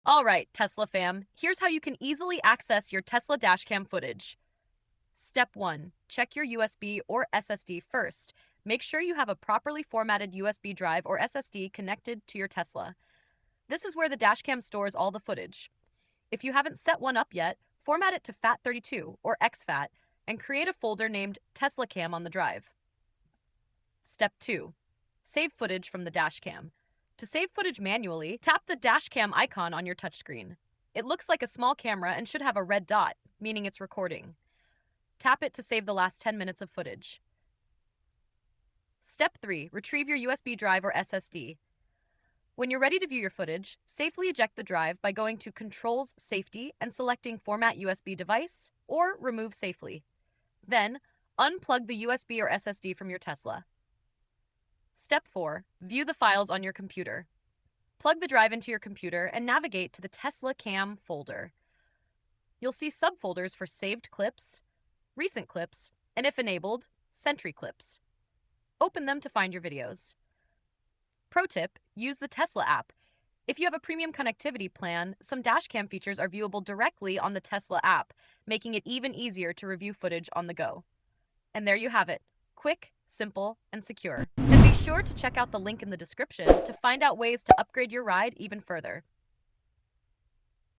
All right, Tesla fam, here's how you can easily access your Tesla dashcam footage. Step 1. Check your USB or SSD first. Make sure you have a properly formatted USB drive or SSD connected to your Tesla. This is where the dashcam stores all the footage. If you haven't set one up yet, format it to FAT32 or exFAT and create a folder named TeslaCam on the drive. Step 2. Save footage from the dashcam. To save footage manually, tap the dashcam icon on your touchscreen. It looks like a small camera and should have a red dot, meaning it's recording. Tap it to save the last 10 minutes of footage. Step 3. Retrieve your USB drive or SSD. When you're ready to view your footage, safely eject the drive by going to Controls Safety and selecting Format USB Device or Remove Safely. Then, unplug the USB or SSD from your Tesla. Step 4. View the files on your computer. Plug the drive into your computer and navigate to the Tesla Cam folder. You'll see subfolders for saved clips, recent clips, and if enabled, Sentry clips. Open them to find your videos. Pro tip, use the Tesla app. If you have a premium connectivity plan, some dashcam features are viewable directly on the Tesla app, making it even easier to review footage on the go. And there you have it. Quick, simple, and secure. And be sure to check out the link in the description to find out ways to upgrade your ride even further.